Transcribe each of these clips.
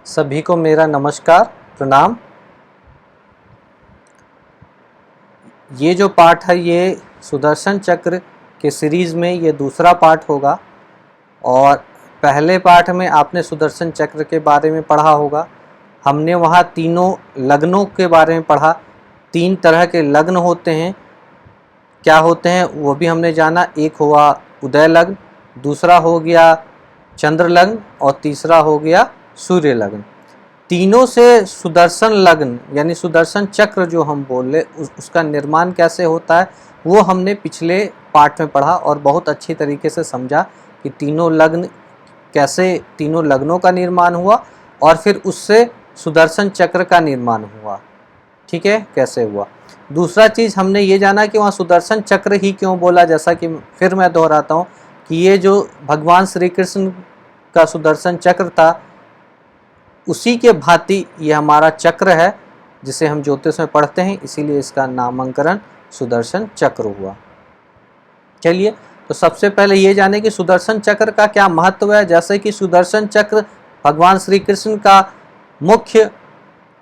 सभी को मेरा नमस्कार प्रणाम। ये जो पाठ है ये सुदर्शन चक्र के सीरीज़ में ये दूसरा पाठ होगा और पहले पाठ में आपने सुदर्शन चक्र के बारे में पढ़ा होगा। हमने वहाँ तीनों लग्नों के बारे में पढ़ा। 3 तरह के लग्न होते हैं, क्या होते हैं वो भी हमने जाना। एक हुआ उदय लग्न, दूसरा हो गया चंद्र लग्न और तीसरा हो गया सूर्य लग्न। तीनों से सुदर्शन लग्न यानी सुदर्शन चक्र जो हम बोल रहे उसका निर्माण कैसे होता है वो हमने पिछले पाठ में पढ़ा और बहुत अच्छी तरीके से समझा कि तीनों लग्न कैसे, तीनों लग्नों का निर्माण हुआ और फिर उससे सुदर्शन चक्र का निर्माण हुआ। ठीक है, कैसे हुआ। दूसरा चीज़ हमने ये जाना कि वहाँ सुदर्शन चक्र ही क्यों बोला, जैसा कि फिर मैं दोहराता हूँ कि ये जो भगवान श्री कृष्ण का सुदर्शन चक्र था उसी के भांति ये हमारा चक्र है जिसे हम ज्योतिष में पढ़ते हैं, इसीलिए इसका नामकरण सुदर्शन चक्र हुआ। चलिए, तो सबसे पहले ये जाने कि सुदर्शन चक्र का क्या महत्व है। जैसे कि सुदर्शन चक्र भगवान श्री कृष्ण का मुख्य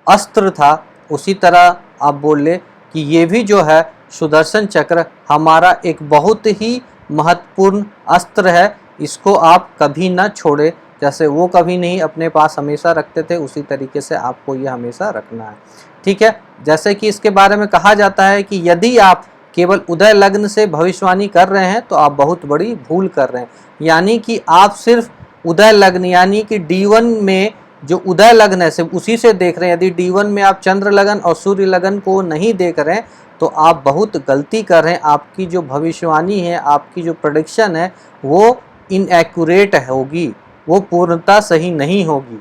अस्त्र था, उसी तरह आप बोल ले कि ये भी जो है सुदर्शन चक्र हमारा एक बहुत ही महत्वपूर्ण अस्त्र है। इसको आप कभी ना छोड़े, जैसे वो कभी नहीं अपने पास हमेशा रखते थे उसी तरीके से आपको ये हमेशा रखना है। ठीक है, जैसे कि इसके बारे में कहा जाता है कि यदि आप केवल उदय लग्न से भविष्यवाणी कर रहे हैं तो आप बहुत बड़ी भूल कर रहे हैं। यानी कि आप सिर्फ उदय लग्न यानी कि D1 में जो उदय लग्न है सिर्फ उसी से देख रहे हैं। यदि D1 में आप चंद्र लगन और सूर्य लगन को नहीं देख रहे हैं तो आप बहुत गलती कर रहे हैं। आपकी जो भविष्यवाणी है, आपकी जो प्रेडिक्शन है वो इनएक्यूरेट होगी, वो पूर्णता सही नहीं होगी।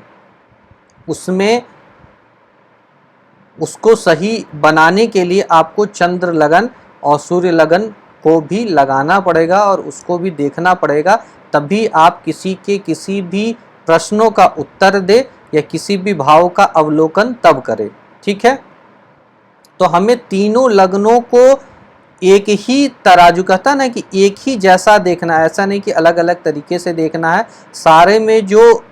उसमें उसको सही बनाने के लिए आपको चंद्र लगन और सूर्य लगन को भी लगाना पड़ेगा और उसको भी देखना पड़ेगा, तभी आप किसी भी प्रश्नों का उत्तर दे या किसी भी भाव का अवलोकन तब करें। ठीक है, तो हमें तीनों लग्नों को एक ही तराजू, कहता ना कि एक ही जैसा देखना है, ऐसा नहीं कि अलग अलग तरीके से देखना है। सारे में जो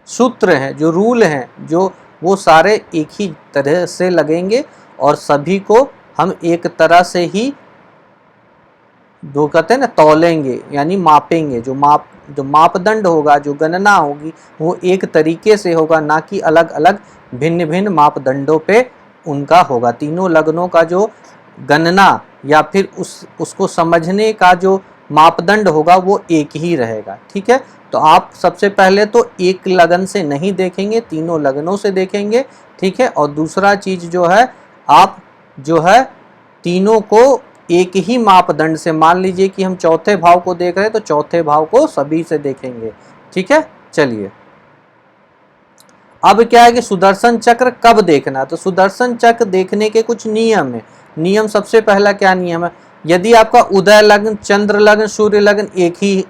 सूत्र हैं, जो रूल हैं, जो वो सारे एक ही तरह से लगेंगे और सभी को हम एक तरह से ही जो कहते हैं ना तौलेंगे यानी मापेंगे। जो मापदंड होगा, जो गणना होगी वो एक तरीके से होगा, ना कि अलग अलग भिन्न भिन्न मापदंडों पे उनका होगा। तीनों लग्नों का जो गणना या फिर उसको समझने का जो मापदंड होगा वो एक ही रहेगा। ठीक है, तो आप सबसे पहले तो एक लगन से नहीं देखेंगे, तीनों लगनों से देखेंगे। ठीक है, और दूसरा चीज जो है आप जो है तीनों को एक ही मापदंड से, मान लीजिए कि हम चौथे भाव को देख रहे हैं तो चौथे भाव को सभी से देखेंगे। ठीक है, चलिए अब क्या है कि सुदर्शन चक्र कब देखना है। तो सुदर्शन चक्र देखने के कुछ नियम है। नियम सबसे पहला क्या नियम है, यदि आपका उदय लग्न, चंद्र लग्न, सूर्य लग्न एक ही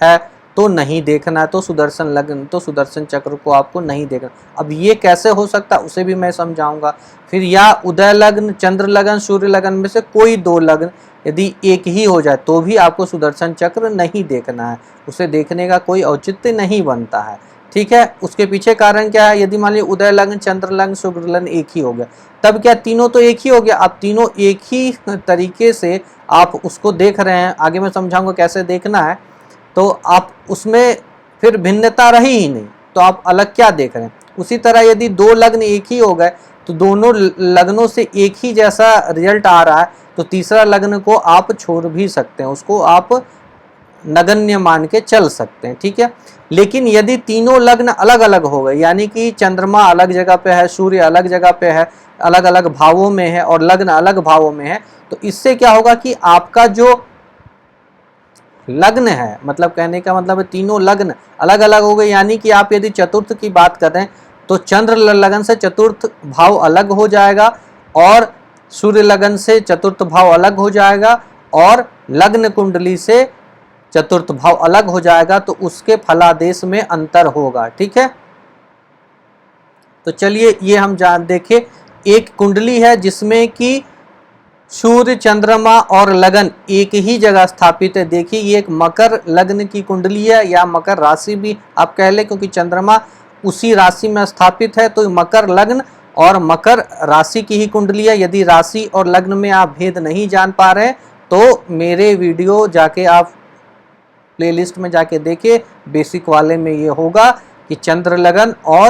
है तो नहीं देखना, तो सुदर्शन लग्न, तो सुदर्शन चक्र को आपको नहीं देखना। अब ये कैसे हो सकता है उसे भी मैं समझाऊंगा। फिर या उदय लग्न, चंद्र लग्न, सूर्य लग्न में से कोई 2 लग्न यदि एक ही हो जाए तो भी आपको सुदर्शन चक्र नहीं देखना है, उसे देखने का कोई औचित्य नहीं बनता है। ठीक है, उसके पीछे कारण क्या है, यदि मान लीजिए उदय लग्न, चंद्र लग्न, शुक्र लग्न एक ही हो गया, तब क्या तीनों तो एक ही हो गया। अब तीनों एक ही तरीके से आप उसको देख रहे हैं, आगे मैं समझाऊंगा कैसे देखना है, तो आप उसमें फिर भिन्नता रही ही नहीं, तो आप अलग क्या देख रहे हैं। उसी तरह यदि 2 लग्न एक ही हो गए तो दोनों लग्नों से एक ही जैसा रिजल्ट आ रहा है तो तीसरा लग्न को आप छोड़ भी सकते हैं, उसको आप नगण्य मान के चल सकते हैं। ठीक है, लेकिन यदि तीनों लग्न अलग अलग हो गए, यानी कि चंद्रमा अलग जगह पे है, सूर्य अलग जगह पे है, अलग अलग भावों में है और लग्न अलग भावों में है, तो इससे क्या होगा कि आपका जो लग्न है, मतलब कहने का मतलब है तीनों लग्न अलग अलग हो गए। यानी कि आप यदि चतुर्थ की बात करें तो चंद्र लगन से चतुर्थ भाव अलग हो जाएगा और सूर्य लगन से चतुर्थ भाव अलग हो जाएगा और लग्न कुंडली से चतुर्थ भाव अलग हो जाएगा, तो उसके फलादेश में अंतर होगा। ठीक है, तो चलिए ये हम देखें। एक कुंडली है जिसमें कि सूर्य, चंद्रमा और लगन एक ही जगह स्थापित है। देखिए ये एक मकर लग्न की कुंडली है या मकर राशि भी आप कह लें, क्योंकि चंद्रमा उसी राशि में स्थापित है, तो मकर लग्न और मकर राशि की ही कुंडली है। यदि राशि और लग्न में आप भेद नहीं जान पा रहे हैं तो मेरे वीडियो जाके आप प्लेलिस्ट में जाके देखिए, बेसिक वाले में ये होगा कि चंद्र लगन और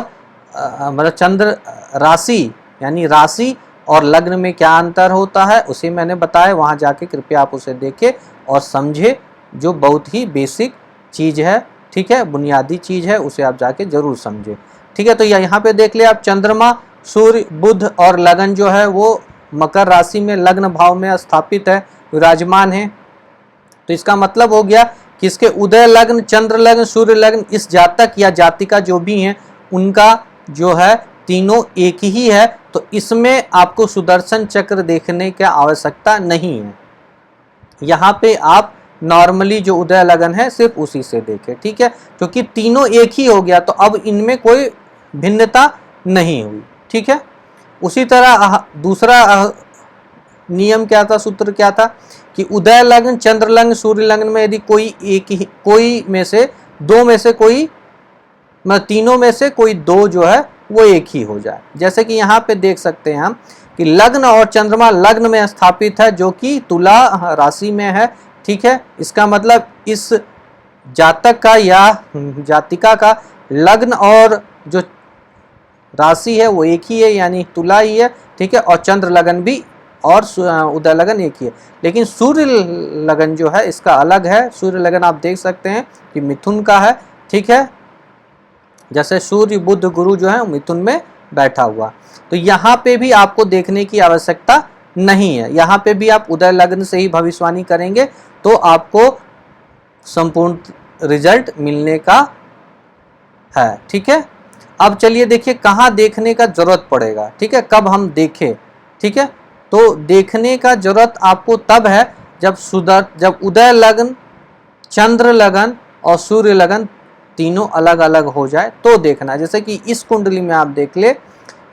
मतलब चंद्र राशि यानी राशि और लग्न में क्या अंतर होता है उसे मैंने बताया। वहाँ जाके कृपया आप उसे देखें और समझे, जो बहुत ही बेसिक चीज़ है, ठीक है, बुनियादी चीज़ है, उसे आप जाके जरूर समझे, ठीक है। तो यहाँ पे देख ले आप, चंद्रमा, सूर्य, बुध और लगन जो है वो मकर राशि में लग्न भाव में स्थापित है, विराजमान है। तो इसका मतलब हो गया कि इसके उदय लग्न, चंद्र लग्न, सूर्य लग्न, इस जातक या जातिका जो भी हैं उनका जो है तीनों एक ही है। तो इसमें आपको सुदर्शन चक्र देखने की आवश्यकता नहीं है। यहाँ पे आप नॉर्मली जो उदय लगन है सिर्फ उसी से देखें, ठीक है, क्योंकि तीनों एक ही हो गया तो अब इनमें कोई भिन्नता नहीं हुई, ठीक है। उसी तरह दूसरा नियम क्या था, सूत्र क्या था कि उदय लग्न, चंद्र लग्न, सूर्य लग्न में यदि कोई में से दो में से कोई, मतलब तीनों में से कोई दो जो है वो एक ही हो जाए। जैसे कि यहाँ पे देख सकते हैं हम कि लग्न और चंद्रमा लग्न में स्थापित है जो कि तुला राशि में है, ठीक है। इसका मतलब इस जातक का या जातिका का लग्न और जो राशि है वो एक ही है, यानी तुला ही है, ठीक है, और चंद्र लगन भी और उदय लगन एक ही है। लेकिन सूर्य लगन जो है इसका अलग है। सूर्य लगन आप देख सकते हैं कि मिथुन का है, ठीक है, जैसे सूर्य, बुध, गुरु जो है मिथुन में बैठा हुआ। तो यहाँ पे भी आपको देखने की आवश्यकता नहीं है, यहाँ पे भी आप उदय लग्न से ही भविष्यवाणी करेंगे तो आपको संपूर्ण रिजल्ट मिलने का है, ठीक है। अब चलिए देखिए कहाँ देखने का जरूरत पड़ेगा, ठीक है, कब हम देखें, ठीक है। तो देखने का जरूरत आपको तब है जब उदय लग्न, चंद्र लगन और सूर्य लगन तीनों अलग अलग हो जाए तो देखना। जैसे कि इस कुंडली में आप देख ले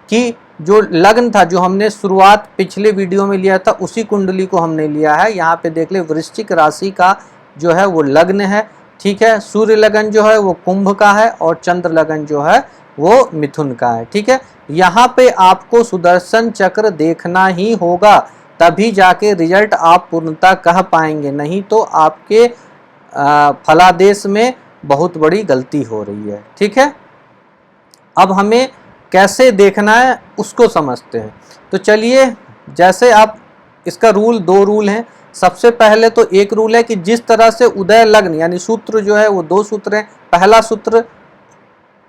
कि जो लग्न था, जो हमने शुरुआत पिछले वीडियो में लिया था, उसी कुंडली को हमने लिया है। यहाँ पे देख ले वृश्चिक राशि का जो है वो लग्न है, ठीक है। सूर्य लगन जो है वो कुंभ का है और चंद्र लगन जो है वो मिथुन का है, ठीक है। यहाँ पे आपको सुदर्शन चक्र देखना ही होगा, तभी जाके रिजल्ट आप पूर्णतः कह पाएंगे, नहीं तो आपके फलादेश में बहुत बड़ी गलती हो रही है, ठीक है। अब हमें कैसे देखना है उसको समझते हैं। तो चलिए, जैसे आप इसका दो रूल हैं। सबसे पहले तो एक रूल है कि जिस तरह से उदय लग्न यानी सूत्र जो है वो दो सूत्र हैं। पहला सूत्र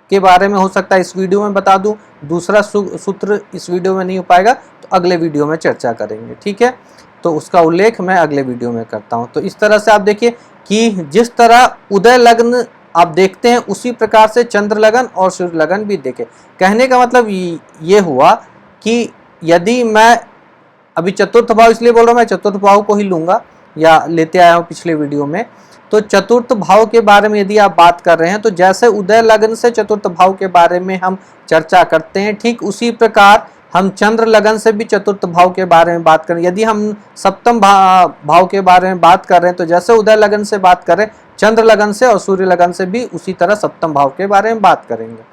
के बारे में हो सकता है इस वीडियो में बता दूं, दूसरा सूत्र इस वीडियो में नहीं हो पाएगा तो अगले वीडियो में चर्चा करेंगे, ठीक है। तो उसका उल्लेख मैं अगले वीडियो में करता हूं। तो इस तरह से आप देखिए कि जिस तरह उदय लग्न आप देखते हैं उसी प्रकार से चंद्र लगन और सूर्य लगन भी देखें। कहने का मतलब ये हुआ कि यदि मैं अभी चतुर्थ भाव इसलिए बोल रहा हूँ, मैं चतुर्थ भाव को ही लूंगा या लेते आया हूँ पिछले वीडियो में। तो चतुर्थ भाव के बारे में यदि आप बात कर रहे हैं तो जैसे उदय लग्न से चतुर्थ भाव के बारे में हम चर्चा करते हैं, ठीक उसी प्रकार हम चंद्र लगन से भी चतुर्थ भाव के बारे में बात करें। यदि हम सप्तम भाव के बारे में बात कर रहे हैं तो जैसे उदय लगन से बात करें, चंद्र लगन से और सूर्य लगन से भी उसी तरह सप्तम भाव के बारे में बात करेंगे।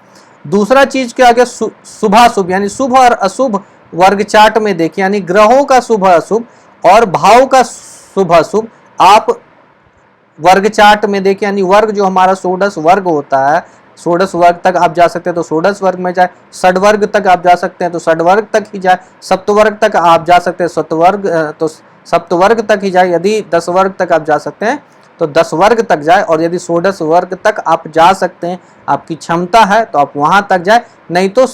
दूसरा चीज के आगे शुभाशुभ यानी शुभ और अशुभ वर्ग चार्ट में देखिए, यानी ग्रहों का शुभ अशुभ और भाव का शुभ अशुभ आप वर्ग चार्ट में देखिए, यानी वर्ग जो हमारा षोडश वर्ग होता है, षोडश वर्ग तक आप जा सकते हैं तो षोडश वर्ग में जाए, षड वर्ग तक आप जा सकते हैं तो षड वर्ग तक ही जाए, सप्तवर्ग तक आप जा सकते हैं सप्तवर्ग तो सप्तवर्ग तक ही जाए, यदि 10 वर्ग तक आप जा सकते हैं तो 10 वर्ग तक जाए, और यदि षोडश वर्ग तक आप जा सकते हैं, आपकी क्षमता है तो आप वहां तक जाए, नहीं तो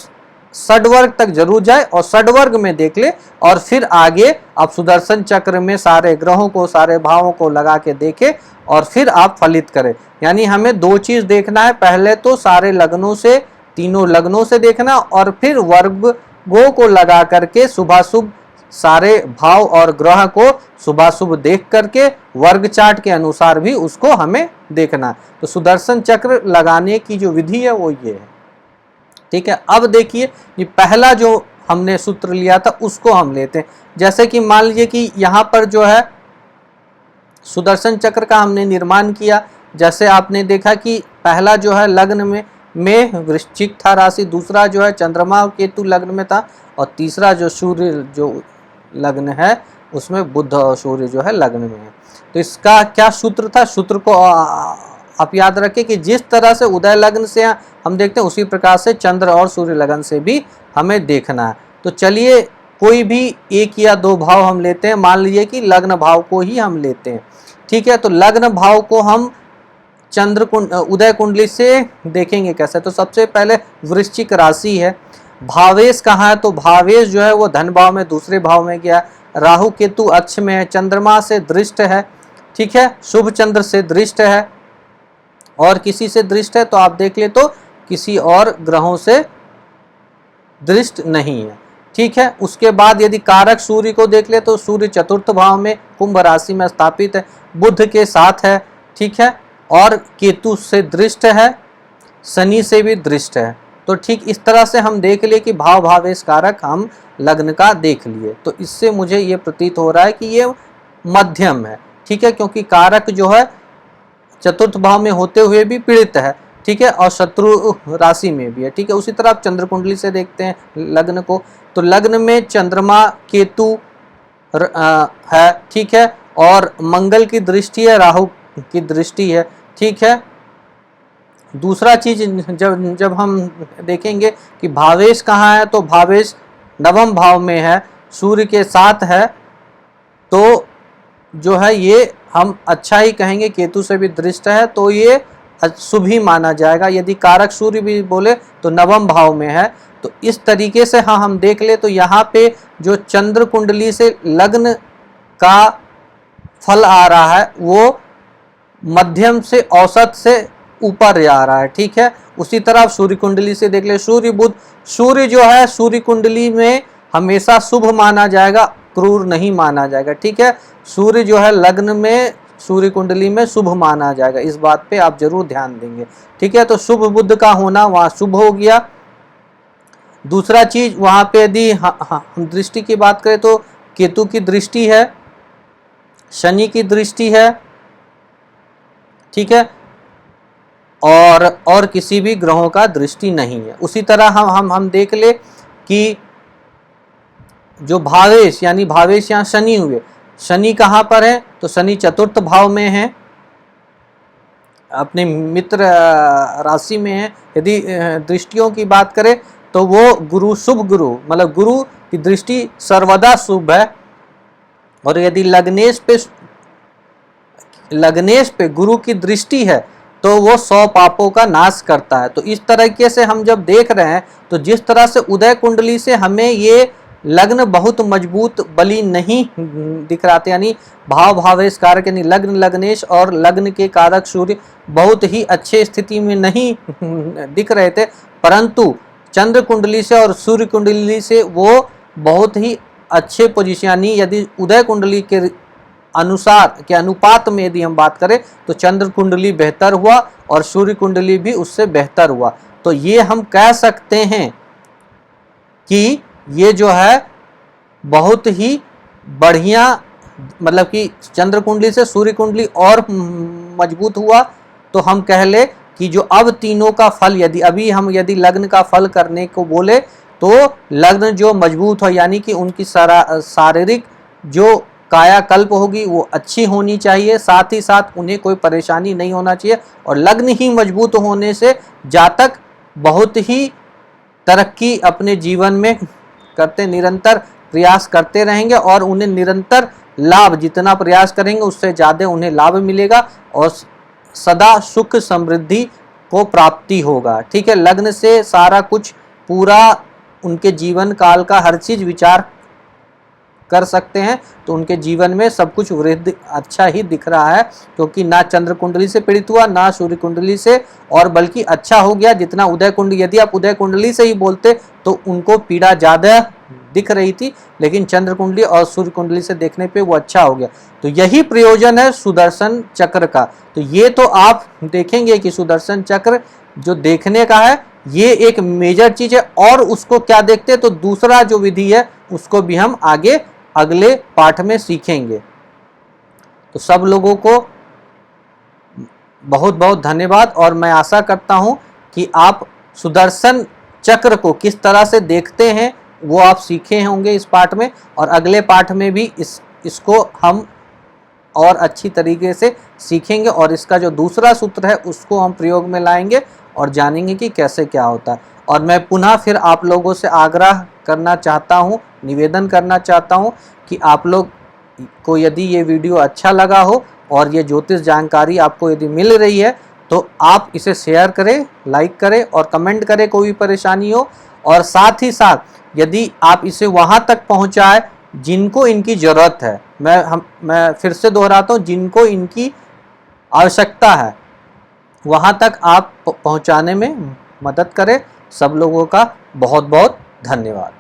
षड वर्ग तक जरूर जाए और षड वर्ग में देख ले और फिर आगे आप सुदर्शन चक्र में सारे ग्रहों को, सारे भावों को लगा के देखे और फिर आप फलित करें। यानी हमें दो चीज देखना है, पहले तो सारे लग्नों से, तीनों लग्नों से देखना और फिर वर्गों को लगा करके शुभाशुभ सारे भाव और ग्रह को शुभाशुभ देख करके वर्ग चार्ट के अनुसार भी उसको हमें देखना है। तो सुदर्शन चक्र लगाने की जो विधि है वो ये है, ठीक है। अब देखिए ये पहला जो हमने सूत्र लिया था उसको हम लेते हैं। जैसे कि मान लीजिए कि यहाँ पर जो है सुदर्शन चक्र का हमने निर्माण किया, जैसे आपने देखा कि पहला जो है लग्न में में वृश्चिक था राशि, दूसरा जो है चंद्रमा और केतु लग्न में था, और तीसरा जो सूर्य जो लग्न है उसमें बुध और सूर्य जो है लग्न में है। तो इसका क्या सूत्र था? सूत्र को आप याद रखें कि जिस तरह से उदय लग्न से हम देखते हैं उसी प्रकार से चंद्र और सूर्य लग्न से भी हमें देखना है। तो चलिए कोई भी एक या दो भाव हम लेते हैं, मान लीजिए कि लग्न भाव को ही हम लेते हैं, ठीक है। तो लग्न भाव को हम उदय कुंडली से देखेंगे कैसे? तो सबसे पहले वृश्चिक राशि है, भावेश कहाँ है? तो भावेश जो है वो धन भाव में दूसरे भाव में गया, राहु केतु अक्ष में है, चंद्रमा से दृष्ट है, ठीक है, शुभ चंद्र से दृष्ट है, और किसी से दृष्ट है तो आप देख ले तो किसी और ग्रहों से दृष्ट नहीं है, ठीक है। उसके बाद यदि कारक सूर्य को देख ले तो सूर्य चतुर्थ भाव में कुंभ राशि में स्थापित है, बुध के साथ है, ठीक है, और केतु से दृष्ट है, शनि से भी दृष्ट है। तो ठीक इस तरह से हम देख लिए कि भाव भावेश कारक हम लग्न का देख लिए। तो इससे मुझे ये प्रतीत हो रहा है कि ये मध्यम है, ठीक है, क्योंकि कारक जो है चतुर्थ भाव में होते हुए भी पीड़ित है, ठीक है, और शत्रु राशि में भी है, ठीक है। उसी तरह आप चंद्र कुंडली से देखते हैं लग्न को, तो लग्न में चंद्रमा केतु है, ठीक है, और मंगल की दृष्टि है, राहु की दृष्टि है, ठीक है। दूसरा चीज जब हम देखेंगे कि भावेश कहाँ है, तो भावेश नवम भाव में है, सूर्य के साथ है, तो जो है ये हम अच्छा ही कहेंगे, केतु से भी दृष्ट है तो ये शुभ ही माना जाएगा। यदि कारक सूर्य भी बोले तो नवम भाव में है। तो इस तरीके से हाँ हम देख ले तो यहाँ पे जो चंद्र कुंडली से लग्न का फल आ रहा है वो मध्यम से औसत से ऊपर जा रहा है, ठीक है। उसी तरह आप सूर्य कुंडली से देख ले, सूर्य बुध, सूर्य जो है सूर्य कुंडली में हमेशा शुभ माना जाएगा, क्रूर नहीं माना जाएगा, ठीक है। सूर्य जो है लग्न में सूर्य कुंडली में शुभ माना जाएगा, इस बात पे आप जरूर ध्यान देंगे, ठीक है। तो शुभ बुध का होना वहाँ शुभ हो गया। दूसरा चीज वहाँ पे यदि हम दृष्टि की बात करें तो केतु की दृष्टि है, शनि की दृष्टि है, ठीक है, और किसी भी ग्रहों का दृष्टि नहीं है। उसी तरह हम देख ले कि जो भावेश यानी भावेश यहाँ शनि हुए, शनि कहाँ पर है? तो शनि चतुर्थ भाव में है, अपने मित्र राशि में है। यदि दृष्टियों की बात करें तो वो गुरु, शुभ गुरु, मतलब गुरु की दृष्टि सर्वदा शुभ है। और यदि लग्नेश पे गुरु की दृष्टि है तो वो 100 पापों का नाश करता है। तो इस तरीके से हम जब देख रहे हैं तो जिस तरह से उदय कुंडली से हमें ये लग्न बहुत मजबूत बली नहीं दिख रहा था, यानी भाव भावेश कारक यानी लग्न लग्नेश और लग्न के कारक सूर्य बहुत ही अच्छे स्थिति में नहीं दिख रहे थे, परंतु चंद्र कुंडली से और सूर्य कुंडली से वो बहुत ही अच्छे पोजीशन, यानी यदि उदय कुंडली के अनुसार के अनुपात में यदि हम बात करें तो चंद्र कुंडली बेहतर हुआ और सूर्य कुंडली भी उससे बेहतर हुआ। तो ये हम कह सकते हैं कि ये जो है बहुत ही बढ़िया, मतलब कि चंद्र कुंडली से सूर्य कुंडली और मजबूत हुआ। तो हम कह ले कि जो अब तीनों का फल यदि लग्न का फल करने को बोले तो लग्न जो मजबूत हो, यानी कि उनकी शारीरिक जो कायाकल्प होगी वो अच्छी होनी चाहिए, साथ ही साथ उन्हें कोई परेशानी नहीं होना चाहिए। और लग्न ही मजबूत होने से जातक बहुत ही तरक्की अपने जीवन में करते, निरंतर प्रयास करते रहेंगे और उन्हें निरंतर लाभ, जितना प्रयास करेंगे उससे ज़्यादा उन्हें लाभ मिलेगा और सदा सुख समृद्धि को प्राप्ति होगा, ठीक है। लग्न से सारा कुछ पूरा उनके जीवन काल का हर चीज़ विचार कर सकते हैं, तो उनके जीवन में सब कुछ वृद्धि अच्छा ही दिख रहा है, क्योंकि ना चंद्र कुंडली से पीड़ित हुआ ना सूर्य कुंडली से, और बल्कि अच्छा हो गया जितना उदय कुंडली। यदि आप उदय कुंडली से ही बोलते तो उनको पीड़ा ज़्यादा दिख रही थी, लेकिन चंद्र कुंडली और सूर्य कुंडली से देखने पे वो अच्छा हो गया। तो यही प्रयोजन है सुदर्शन चक्र का। तो ये तो आप देखेंगे कि सुदर्शन चक्र जो देखने का है ये एक मेजर चीज है, और उसको क्या देखते हैं तो दूसरा जो विधि है उसको भी हम आगे अगले पाठ में सीखेंगे। तो सब लोगों को बहुत बहुत धन्यवाद, और मैं आशा करता हूं कि आप सुदर्शन चक्र को किस तरह से देखते हैं वो आप सीखे होंगे इस पाठ में, और अगले पाठ में भी इसको हम और अच्छी तरीके से सीखेंगे और इसका जो दूसरा सूत्र है उसको हम प्रयोग में लाएंगे और जानेंगे कि कैसे क्या होता है। और मैं पुनः फिर आप लोगों से आग्रह करना चाहता हूँ, निवेदन करना चाहता हूँ कि आप लोग को यदि ये वीडियो अच्छा लगा हो और ये ज्योतिष जानकारी आपको यदि मिल रही है तो आप इसे शेयर करें, लाइक करें और कमेंट करें कोई भी परेशानी हो। और साथ ही साथ यदि आप इसे वहाँ तक पहुँचाएं जिनको इनकी ज़रूरत है, मैं फिर से दोहराता हूँ, जिनको इनकी आवश्यकता है वहाँ तक आप पहुँचाने में मदद करें। सब लोगों का बहुत बहुत धन्यवाद।